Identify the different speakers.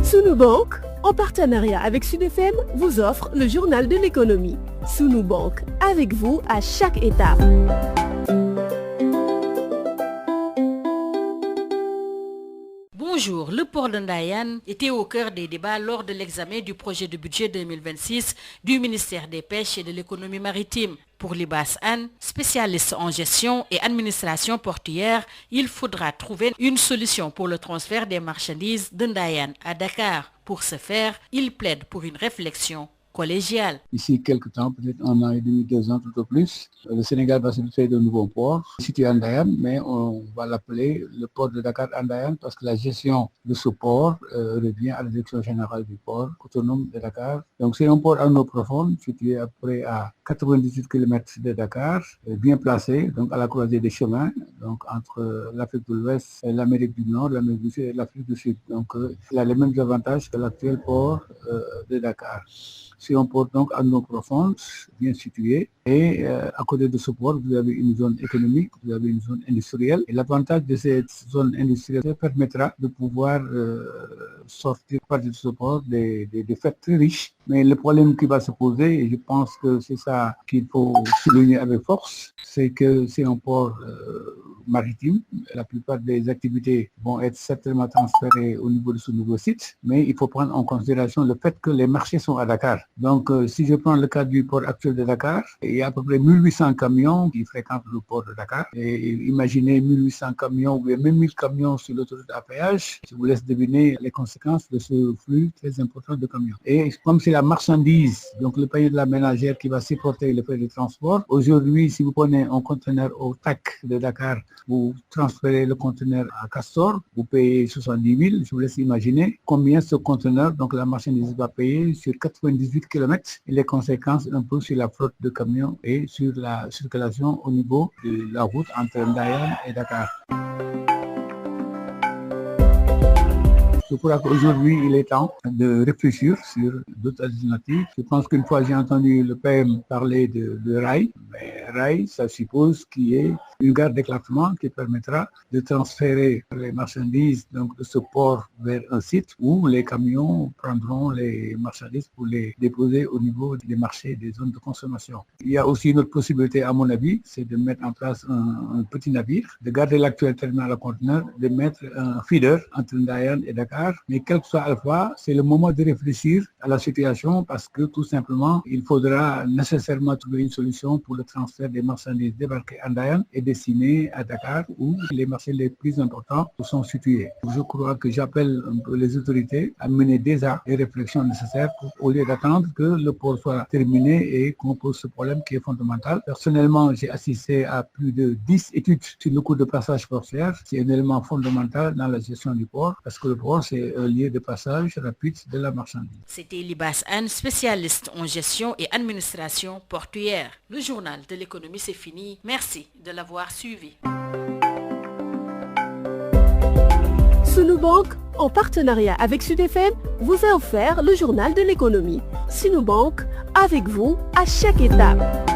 Speaker 1: Sunu Bank, en partenariat avec Sud FM, vous offre le journal de l'économie. Sunu Bank, avec vous à chaque étape.
Speaker 2: Bonjour, le port de Ndayane était au cœur des débats lors de l'examen du projet de budget 2026 du ministère des Pêches et de l'économie maritime. Pour Libas Anne, spécialiste en gestion et administration portuaire, il faudra trouver une solution pour le transfert des marchandises de Ndayane à Dakar. Pour ce faire, il plaide pour une réflexion collégiale.
Speaker 3: D'ici quelques temps, peut-être 1 an et demi, 2 ans, tout au plus, le Sénégal va se doter de nouveaux ports situés à Ndayane, mais on va l'appeler le port de Dakar Ndayane parce que la gestion de ce port revient à la direction générale du port autonome de Dakar. Donc c'est un port à eau profonde, situé à peu près à 98 km de Dakar, bien placé, donc à la croisée des chemins, donc entre l'Afrique de l'Ouest, l'Amérique du Nord, l'Amérique du Sud et l'Afrique du Sud. Donc il a les mêmes avantages que l'actuel port de Dakar. C'est un port donc à eau profonde, bien situé. Et à côté de ce port, vous avez une zone économique, vous avez une zone industrielle. Et l'avantage de cette zone industrielle permettra de pouvoir sortir par de ce port des faits très riches. Mais le problème qui va se poser, et je pense que c'est ça qu'il faut souligner avec force, c'est que c'est un port maritime. La plupart des activités vont être certainement transférées au niveau de ce nouveau site, mais il faut prendre en considération le fait que les marchés sont à Dakar. Donc, si je prends le cas du port actuel de Dakar, il y a à peu près 1800 camions qui fréquentent le port de Dakar. Et imaginez 1800 camions ou même 1000 camions sur l'autoroute à péage. Je vous laisse deviner les conséquences de ce flux très important de camions. Et comme c'est la marchandise, donc le panier de la ménagère qui va supporter le frais de transport, aujourd'hui, si vous prenez un conteneur au TAC de Dakar, vous transférez le conteneur à Castor, vous payez 70 000. Je vous laisse imaginer combien ce conteneur, donc la marchandise va payer sur 98 km et les conséquences un peu sur la flotte de camions et sur la circulation au niveau de la route entre Ndayane et Dakar. Je crois qu'aujourd'hui, il est temps de réfléchir sur d'autres alternatives. Je pense qu'une fois, j'ai entendu le PM parler de rail. Mais rail, ça suppose qu'il y ait une gare d'éclatement qui permettra de transférer les marchandises donc, de ce port vers un site où les camions prendront les marchandises pour les déposer au niveau des marchés, des zones de consommation. Il y a aussi une autre possibilité, à mon avis, c'est de mettre en place un petit navire, de garder l'actuel terminal à conteneurs, de mettre un feeder entre Ndayane et Dakar. Mais quel que soit Alpha, c'est le moment de réfléchir à la situation parce que tout simplement, il faudra nécessairement trouver une solution pour le transfert des marchandises débarquées à Ndayane et destinées à Dakar où les marchés les plus importants sont situés. Je crois que j'appelle un peu les autorités à mener déjà les réflexions nécessaires au lieu d'attendre que le port soit terminé et qu'on pose ce problème qui est fondamental. Personnellement, j'ai assisté à plus de 10 études sur le coût de passage portuaire. C'est un élément fondamental dans la gestion du port parce que le port, c'est un lieu de passage rapide de la marchandise.
Speaker 2: C'était Libas Anne, spécialiste en gestion et administration portuaire. Le journal de l'économie, c'est fini. Merci de l'avoir suivi.
Speaker 1: Sunu Bank, en partenariat avec Sud FM, vous a offert le journal de l'économie. Sunu Bank, avec vous à chaque étape.